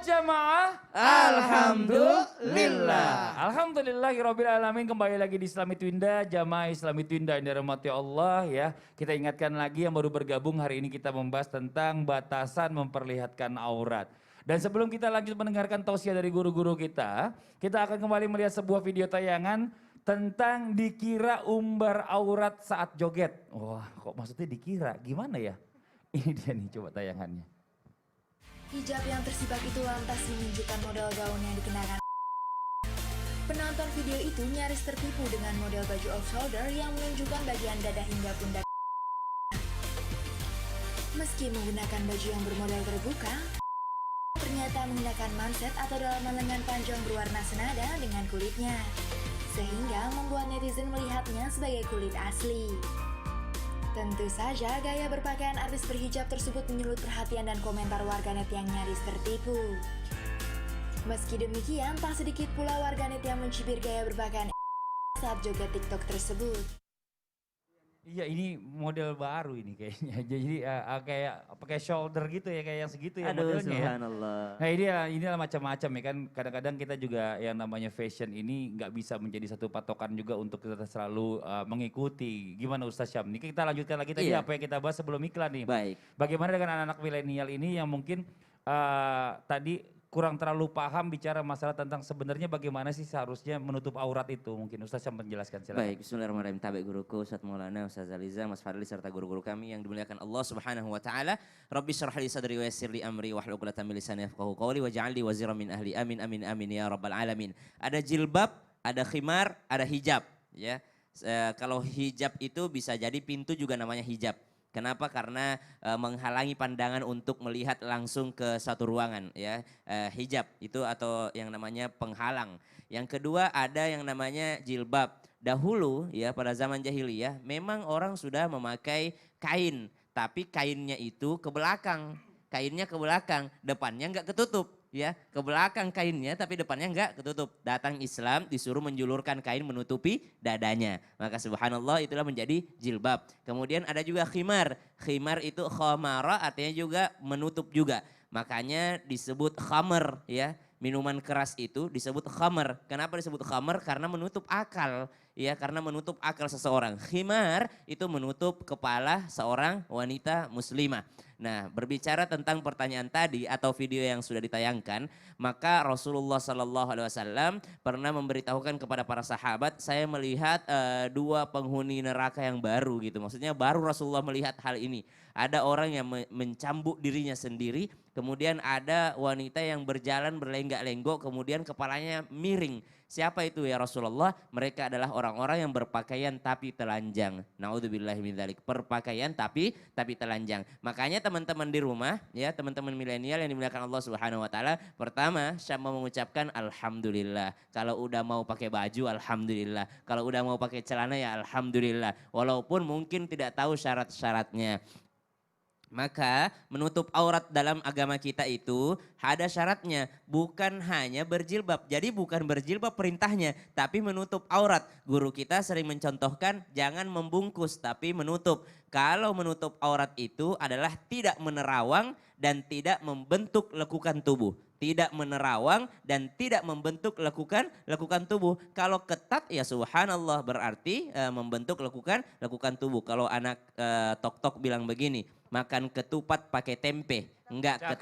jamaah. Alhamdulillah. Alhamdulillahirabbil alamin, kembali lagi di Islami Twinda, jamaah Islami Twinda yang dirahmati Allah ya. Kita ingatkan lagi yang baru bergabung, hari ini kita membahas tentang batasan memperlihatkan aurat. Dan sebelum kita lanjut mendengarkan tausiah dari guru-guru kita akan kembali melihat sebuah video tayangan tentang dikira umbar aurat saat joget. Wah, kok maksudnya dikira? Gimana ya? Ini dia nih, coba tayangannya. Hijab yang tersibak itu lantas menunjukkan model gaun yang dikenakan. Penonton video itu nyaris tertipu dengan model baju off shoulder yang menunjukkan bagian dada hingga pundak. Meski menggunakan baju yang bermodel terbuka, ternyata menggunakan manset atau dalaman lengan panjang berwarna senada dengan kulitnya, sehingga membuat netizen melihatnya sebagai kulit asli. Tentu saja gaya berpakaian artis berhijab tersebut menyulut perhatian dan komentar warganet yang nyaris tertipu. Meski demikian, tak sedikit pula warganet yang mencibir gaya berpakaian saat joget TikTok tersebut. Iya, ini model baru ini kayaknya. Jadi kayak pakai shoulder gitu ya, kayak yang segitu ya modelnya ya. Subhanallah. Nah inilah macam-macam ya kan. Kadang-kadang kita juga yang namanya fashion ini nggak bisa menjadi satu patokan juga untuk kita selalu mengikuti. Gimana Ustaz Syam? Ini kita lanjutkan lagi tadi apa yang kita bahas sebelum iklan nih. Baik. Bagaimana dengan anak-anak milenial ini yang mungkin tadi kurang terlalu paham bicara masalah tentang sebenarnya bagaimana sih seharusnya menutup aurat itu. Mungkin Ustaz yang menjelaskan, silakan. Baik, bismillahirrahmanirrahim. Tabik guruku, Ustaz Maulana, Ustaz Aliza, Mas Fadli serta guru-guru kami yang dimuliakan Allah Subhanahu wa taala. Rabbi shrah li sadri wa yassir li amri wahlul 'uqdatam min lisani yafqahu qawli waj'al li waziran min ahli. Amin amin amin ya rabbal alamin. Ada jilbab, ada khimar, ada hijab, ya. Kalau hijab itu bisa jadi pintu juga namanya hijab. Kenapa? Karena menghalangi pandangan untuk melihat langsung ke satu ruangan, ya. Hijab itu atau yang namanya penghalang. Yang kedua ada yang namanya jilbab. Dahulu ya pada zaman jahiliyah memang orang sudah memakai kain, tapi kainnya itu ke belakang. Kainnya ke belakang, depannya nggak ketutup. Ya, ke belakang kainnya tapi depannya enggak ketutup. Datang Islam disuruh menjulurkan kain menutupi dadanya. Maka subhanallah itulah menjadi jilbab. Kemudian ada juga khimar. Khimar itu khamara artinya juga menutup juga. Makanya disebut khamar ya. Minuman keras itu disebut khamar. Kenapa disebut khamar? Karena menutup akal. Ya, karena menutup akal seseorang. Khimar itu menutup kepala seorang wanita muslimah. Nah, berbicara tentang pertanyaan tadi atau video yang sudah ditayangkan, maka Rasulullah SAW pernah memberitahukan kepada para sahabat, saya melihat dua penghuni neraka yang baru gitu. Maksudnya baru Rasulullah melihat hal ini. Ada orang yang mencambuk dirinya sendiri, kemudian ada wanita yang berjalan berlenggak-lenggok, kemudian kepalanya miring. Siapa itu ya Rasulullah? Mereka adalah orang-orang yang berpakaian tapi telanjang. Naudzubillahi min dzalik. Berpakaian tapi telanjang. Makanya teman-teman di rumah, ya teman-teman milenial yang dimuliakan Allah Subhanahu wa taala, pertama Syam mengucapkan alhamdulillah. Kalau udah mau pakai baju alhamdulillah. Kalau udah mau pakai celana ya alhamdulillah. Walaupun mungkin tidak tahu syarat-syaratnya. Maka menutup aurat dalam agama kita itu ada syaratnya, bukan hanya berjilbab. Jadi bukan berjilbab perintahnya, tapi menutup aurat. Guru kita sering mencontohkan jangan membungkus tapi menutup. Kalau menutup aurat itu adalah tidak menerawang dan tidak membentuk lekukan tubuh. Tidak menerawang dan tidak membentuk lekukan tubuh. Kalau ketat ya subhanallah berarti membentuk lekukan tubuh. Kalau anak tok-tok bilang begini, makan ketupat pakai tempe. Enggak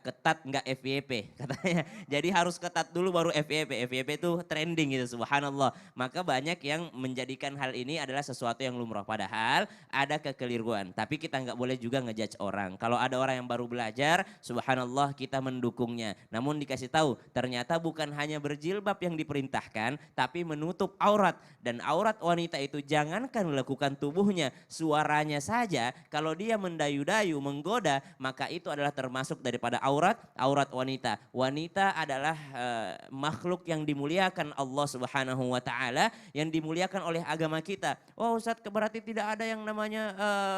ketat, enggak FYP katanya. Jadi harus ketat dulu baru FYP. FYP itu trending gitu subhanallah. Maka banyak yang menjadikan hal ini adalah sesuatu yang lumrah. Padahal ada kekeliruan. Tapi kita enggak boleh juga ngejudge orang. Kalau ada orang yang baru belajar, subhanallah kita mendukungnya. Namun dikasih tahu ternyata bukan hanya berjilbab yang diperintahkan, tapi menutup aurat. Dan aurat wanita itu jangankan melakukan tubuhnya, suaranya saja kalau dia mendayu-dayu, menggoda, maka itu adalah termasuk daripada aurat wanita. Wanita adalah makhluk yang dimuliakan Allah Subhanahu wa taala, yang dimuliakan oleh agama kita. Oh Ustaz, berarti tidak ada yang namanya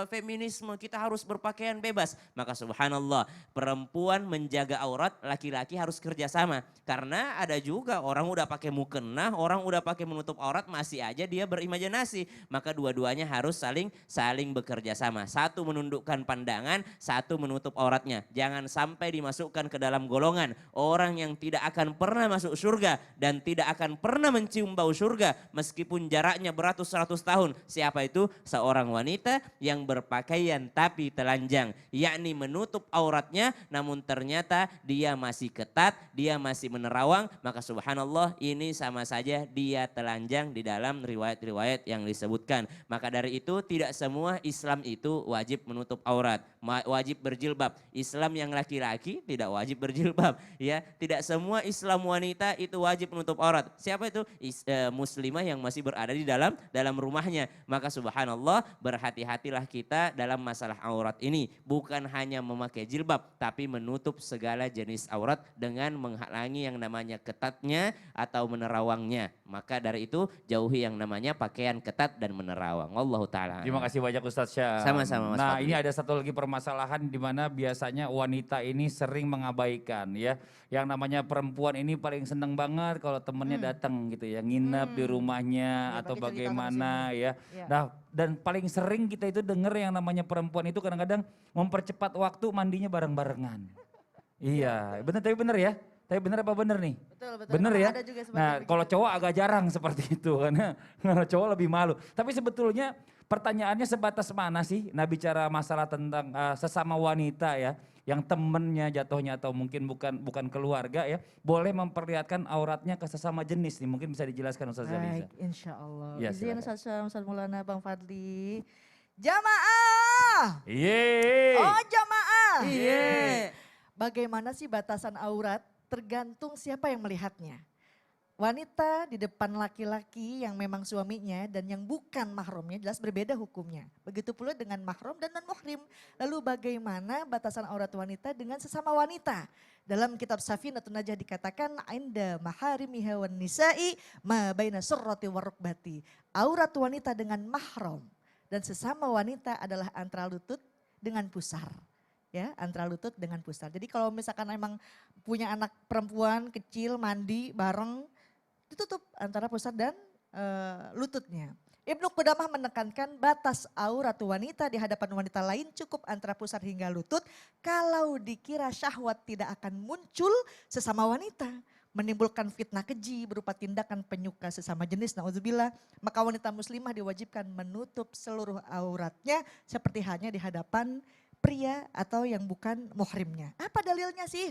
feminisme, kita harus berpakaian bebas. Maka subhanallah, perempuan menjaga aurat, laki-laki harus kerjasama. Karena ada juga orang udah pakai mukena, orang udah pakai menutup aurat masih aja dia berimajinasi. Maka dua-duanya harus saling bekerja sama. Satu menundukkan pandangan, satu menutup aurat auratnya. Jangan sampai dimasukkan ke dalam golongan orang yang tidak akan pernah masuk surga dan tidak akan pernah mencium bau surga meskipun jaraknya beratus-ratus tahun. Siapa itu? Seorang wanita yang berpakaian tapi telanjang, yakni menutup auratnya namun ternyata dia masih ketat, dia masih menerawang, maka subhanallah ini sama saja dia telanjang di dalam riwayat-riwayat yang disebutkan. Maka dari itu tidak semua Islam itu wajib menutup aurat, wajib berjilbab. Islam yang laki-laki tidak wajib berjilbab, ya. Tidak semua Islam wanita itu wajib menutup aurat. Siapa itu? Muslimah yang masih berada di dalam rumahnya. Maka subhanallah berhati-hatilah kita dalam masalah aurat ini. Bukan hanya memakai jilbab tapi menutup segala jenis aurat dengan menghalangi yang namanya ketatnya atau menerawangnya. Maka dari itu jauhi yang namanya pakaian ketat dan menerawang. Wallahu taala. Terima kasih banyak Ustadz Syam. Sama-sama, Mas Nah Fadli. ini ada satu lagi permasalahan di mana biasanya wanita ini sering mengabaikan ya. Yang namanya perempuan ini paling seneng banget kalau temennya datang gitu ya. Nginep di rumahnya Ya, atau bagi cerita sama bagaimana ya. Ya. Nah dan paling sering kita itu dengar yang namanya perempuan itu kadang-kadang mempercepat waktu mandinya bareng-barengan. Iya bener tapi bener ya. Tapi bener apa bener nih? Betul, betul. Bener Memang ya? ada juga sebagian Nah begitu. kalau cowok agak jarang seperti itu karena cowok lebih malu. Tapi sebetulnya pertanyaannya sebatas mana sih Nabi bicara masalah tentang sesama wanita ya. Yang temennya jatuhnya atau mungkin bukan keluarga ya. Boleh memperlihatkan auratnya ke sesama jenis nih. Mungkin bisa dijelaskan Ustaz Zaliza. Baik, insya Allah. Ya, Izin silakan. Ustaz Syam, Ustaz Maulana, Bang Fadli. Jamaah! Yeay. Oh jamaah! Iya. Bagaimana sih batasan aurat? Tergantung siapa yang melihatnya. Wanita di depan laki-laki yang memang suaminya dan yang bukan mahramnya jelas berbeda hukumnya. Begitu pula dengan mahram dan non-muhrim. Lalu bagaimana batasan aurat wanita dengan sesama wanita? Dalam kitab Safinatun Najah dikatakan inda maharimiha wan nisa'i ma baina surrati warukbati. Aurat wanita dengan mahram dan sesama wanita adalah antara lutut dengan pusar. Ya, antara lutut dengan pusar. Jadi kalau misalkan emang punya anak perempuan kecil mandi bareng, ditutup antara pusar dan lututnya. Ibnu Qudamah menekankan batas aurat wanita di hadapan wanita lain cukup antara pusar hingga lutut. Kalau dikira syahwat tidak akan muncul sesama wanita. Menimbulkan fitnah keji berupa tindakan penyuka sesama jenis, na'udzubillah. Maka wanita muslimah diwajibkan menutup seluruh auratnya seperti halnya di hadapan pria atau yang bukan muhrimnya. Apa dalilnya sih?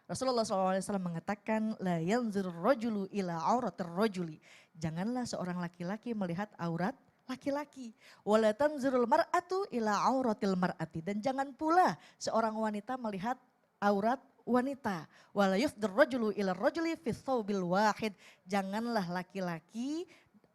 Rasulullah SAW mengatakan, la yanzur rajulu ila auratir rajuli. Janganlah seorang laki-laki melihat aurat laki-laki. Wala tanzurul mar'atu ila auratil mar'ati. Dan jangan pula seorang wanita melihat aurat wanita. Wala yufdir rajulu ila rajuli fi thawbil wahid. Janganlah laki-laki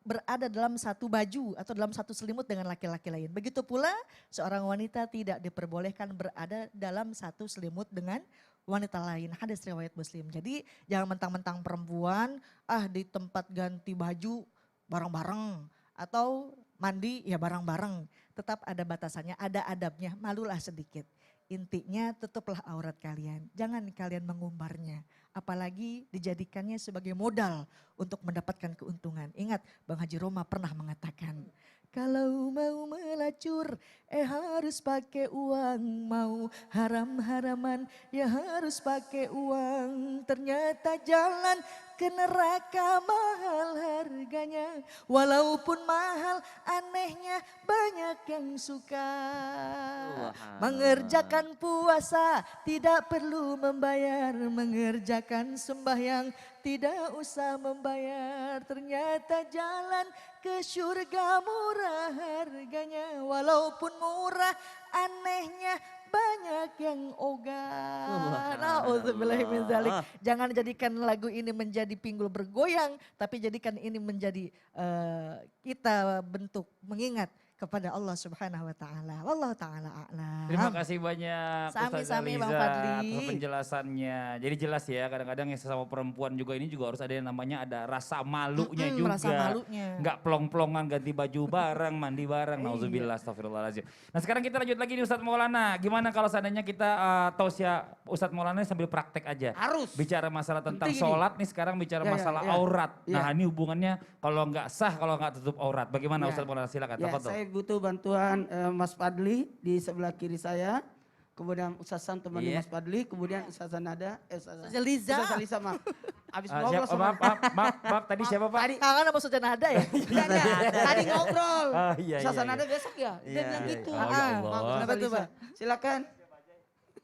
berada dalam satu baju atau dalam satu selimut dengan laki-laki lain. Begitu pula seorang wanita tidak diperbolehkan berada dalam satu selimut dengan wanita lain. Hadis riwayat Muslim. Jadi jangan mentang-mentang perempuan di tempat ganti baju bareng-bareng atau mandi ya bareng-bareng. Tetap ada batasannya, ada adabnya, malulah sedikit. Intinya tutuplah aurat kalian, jangan kalian mengumbarnya. Apalagi dijadikannya sebagai modal untuk mendapatkan keuntungan. Ingat Bang Haji Roma pernah mengatakan, kalau mau melacur harus pakai uang, mau haram-haraman ya harus pakai uang. Ternyata jalan ke neraka mahal harganya, walaupun mahal anehnya banyak yang suka. Mengerjakan puasa tidak perlu membayar, mengerjakan sembahyang tidak usah membayar. Ternyata jalan ke surga murah harganya, walaupun murah anehnya banyak yang ogah. Na'udzubillahi min dzalik. Jangan jadikan lagu ini menjadi pinggul bergoyang, tapi jadikan ini menjadi kita bentuk mengingat kepada Allah Subhanahu wa taala. Wallahu taala a'lam. Terima kasih banyak Ustaz Sami-sami, Bang Zaliza Fadli. atas penjelasannya. Jadi jelas ya kadang-kadang yang sesama perempuan juga ini juga harus ada yang namanya ada rasa malunya juga. Rasa malunya. Enggak plong-plongan ganti baju bareng, mandi bareng. Nauzubillah, astagfirullahaladzim. Nah sekarang kita lanjut lagi nih Ustadz Maulana. Gimana kalau seandainya kita tausiah Ustadz Maulana sambil praktek aja. Harus. Bicara masalah tentang Penting ini. sholat nih sekarang bicara Ya, masalah ya. aurat. Nah Ya. ini hubungannya kalau nggak sah kalau nggak tutup aurat. Bagaimana Ya. Ustadz Maulana silakan. Ya, Tafadhol. saya butuh bantuan Mas Fadli di sebelah kiri saya. kemudian Ustaz Sam temani Iya. Mas Fadli, kemudian Ustaz Nada, Ustaz Liza. Ustaz Liza maaf. Habis Ah, ngobrol siapa, sama maaf, tadi siapa Pak? Tadi Kangen sama Ustaz Nada ya? tadi ngobrol. Oh, iya, Ustaz iya, Nada besok ya? Dia Iya. bilang gitu. Oh, ya Ah, Allah. Maaf, Ustaz Kenapa tuh, Liza. Pak? Silakan.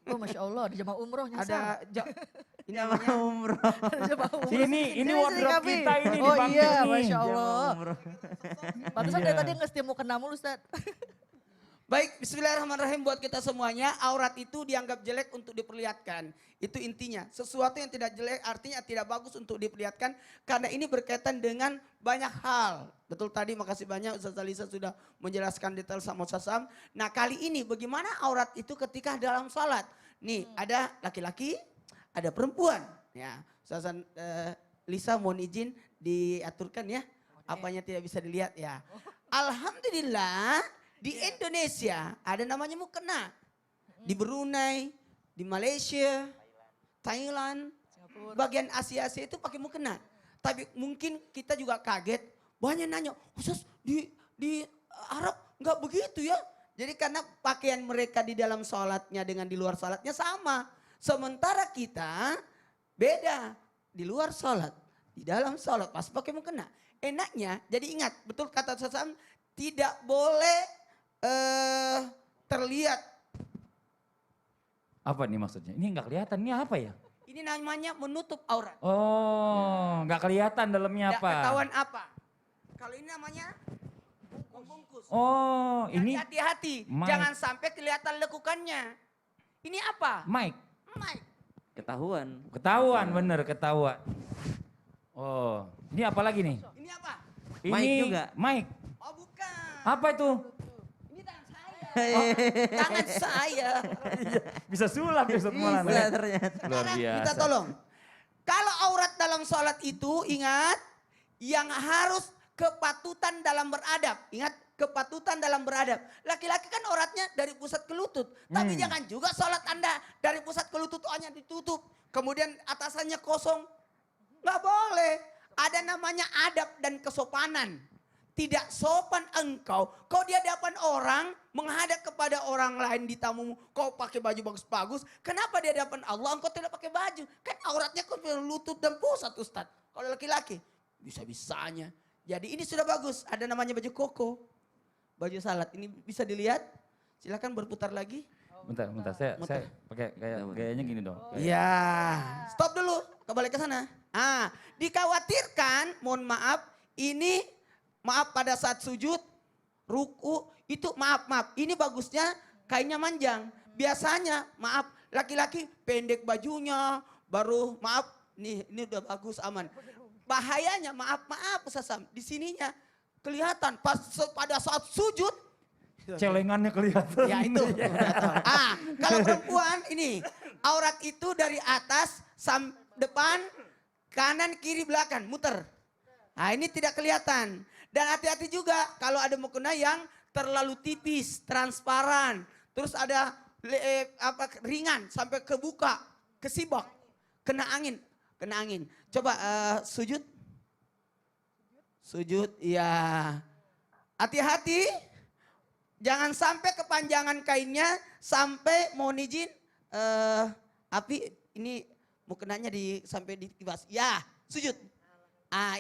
Oh Masya Allah, di jamaah umroh nyasar. Ada ini namanya Umroh. Ada jamaah umroh. Sini, ini wardrobe kami. kita ini Oh dipakai iya, nih. Masya Allah. Umroh. Pantesan Iya. dari tadi ngestim mau kena mulu Ustaz. Baik, bismillahirrahmanirrahim buat kita semuanya. Aurat itu dianggap jelek untuk diperlihatkan. Itu intinya. Sesuatu yang tidak jelek artinya tidak bagus untuk diperlihatkan. Karena ini berkaitan dengan banyak hal. Betul tadi, makasih banyak Ustaz Alisa sudah menjelaskan detail sama Ustaz Sam. Nah kali ini bagaimana aurat itu ketika dalam sholat. Nih ada laki-laki, ada perempuan. Ya, Ustaz Lisa mohon izin diaturkan ya. Apanya tidak bisa dilihat ya. Alhamdulillah. Di Indonesia ada namanya mukena. Di Brunei, di Malaysia, Thailand, bagian Asia-Asia itu pakai mukena. Tapi mungkin kita juga kaget, banyak nanya, khusus di Arab nggak begitu ya. Jadi karena pakaian mereka di dalam sholatnya dengan di luar sholatnya sama. Sementara kita beda, di luar sholat, di dalam sholat pas pakai mukena. Enaknya, jadi ingat, betul kata Ustaz Sam, tidak boleh terlihat. Apa nih maksudnya? Ini nggak kelihatan, ini apa ya? Ini namanya menutup aurat. Oh, nggak kelihatan dalamnya Tidak apa? ketahuan apa. Kalau ini namanya membungkus. Oh, Jadi ini hati-hati, mic. jangan sampai kelihatan lekukannya. Ini apa? mic. Mic. Ketahuan. Ketahuan, bener ketahuan. Oh, ini apa lagi nih? Ini apa? Ini Mic juga? Mic. Oh bukan. Apa itu? Ini tangan saya. Tangan saya. Bisa sulap ya Ustaz Maulana. Bisa ternyata. Luar Sekarang biasa. kita tolong. Kalau aurat dalam sholat itu ingat yang harus kepatutan dalam beradab. Ingat kepatutan dalam beradab. Laki-laki kan auratnya dari pusat ke lutut. Tapi jangan juga sholat Anda dari pusat ke lutut hanya ditutup. Kemudian atasannya kosong. Nggak boleh. Ada namanya adab dan kesopanan. Tidak sopan engkau di hadapan orang menghadap kepada orang lain di tamumu. Kau pakai baju bagus-bagus. Kenapa di hadapan Allah engkau tidak pakai baju? Kan auratnya kau lutut dan pusat Ustadz. Kalau laki-laki bisa-bisanya. Jadi ini sudah bagus. Ada namanya baju koko. Baju salat. Ini bisa dilihat. Silakan berputar lagi. Bentar, saya pakai gayanya gini dong. Iya. Stop dulu. Kembali ke sana. Dikhawatirkan, mohon maaf, ini maaf pada saat sujud, ruku, itu maaf. Ini bagusnya kainnya manjang. Biasanya, maaf, laki-laki pendek bajunya, baru maaf, nih ini udah bagus, aman. Bahayanya, maaf Ustaz Sam, di sininya kelihatan pada saat sujud, Celengannya kelihatan. ya itu. Kalau perempuan ini aurat itu dari atas depan, kanan, kiri, belakang, muter. Nah ini tidak kelihatan. Dan hati-hati juga kalau ada mukena yang terlalu tipis, transparan. Terus ada ringan sampai kebuka, kesibak, kena angin. Coba sujud. Sujud, ya. Hati-hati. Jangan sampai kepanjangan kainnya sampai mohon izin api ini mukenanya sampai ditibas. Ya, sujud.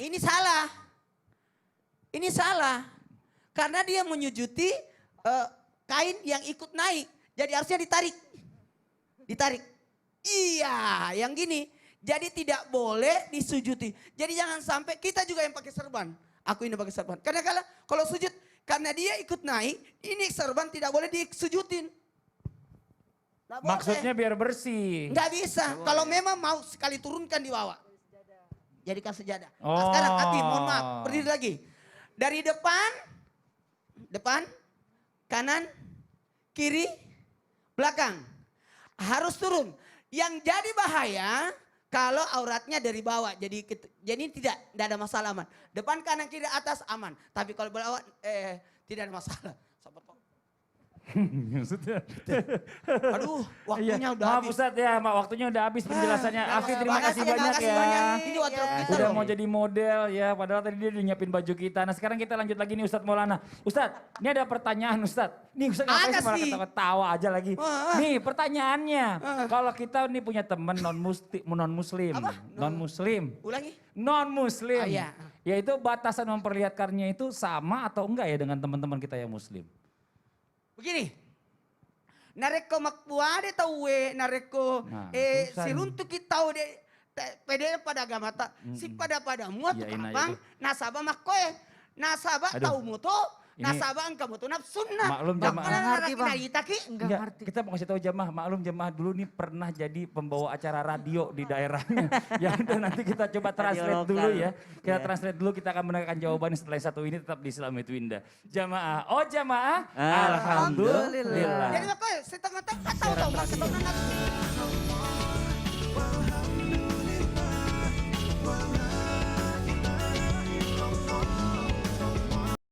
Ini salah. Ini salah. Karena dia menyujuti kain yang ikut naik. Jadi harusnya ditarik. Iya, yang gini. Jadi tidak boleh disujuti. Jadi jangan sampai kita juga yang pakai serban. Aku ini pakai serban. Karena kalau sujud, karena dia ikut naik, ini serban tidak boleh disujutin. Nggak boleh. Maksudnya biar bersih. Nggak bisa. Kalau memang mau sekali turunkan di bawah. Jadikan sejadah. Nah, Oh. sekarang hati, mohon maaf. Berdiri lagi. Dari depan, kanan, kiri, belakang. Harus turun. Yang jadi bahaya kalau auratnya dari bawah. Jadi tidak ada masalah, aman. Depan, kanan, kiri, atas aman. Tapi kalau bawah tidak ada masalah. Maksudnya. Aduh, waktunya udah Maaf habis. Ustadz ya, waktunya udah habis penjelasannya. Afi terima kasih banyak ya. Ini wardrobe kita Udah loh. mau jadi model ya, padahal tadi dia udah nyiapin baju kita. Nah sekarang kita lanjut lagi nih Ustadz Maulana. Ustadz, ini ada pertanyaan Ustadz. Nih Ustadz ngapain Ada sih malah sih. ketawa-tawa aja lagi. Wah. Nih pertanyaannya, kalau kita nih punya teman non-muslim. Apa? Non-muslim. Ulangi. Non-muslim. Ah, iya. Yaitu batasan memperlihatkannya itu sama atau enggak ya dengan teman-teman kita yang muslim? Begini. Nareko makpuade tau we nareko Nah, siluntu kita de pede pada agama ta si pada muat Iyain aja kapang tuh. nasaba makoe nasaba Aduh. tau muto Ini- nasaba angka muto nafsunna Maklum, jamaah. Bakal Ngerti, Bang. naraki taki Enggak ngerti. Kita mau kasih tahu jamaah, maklum jamaah dulu nih pernah jadi pembawa acara radio di daerahnya. Ya udah nanti kita coba translate lokal. dulu ya. Kita Ya. translate dulu, kita akan mendengarkan jawabannya setelah yang satu ini tetap di Islami Twinda. Jamaah, oh jamaah, Alhamdulillah. alhamdulillah. jadi makoe setengah tak tahu tau mas setengah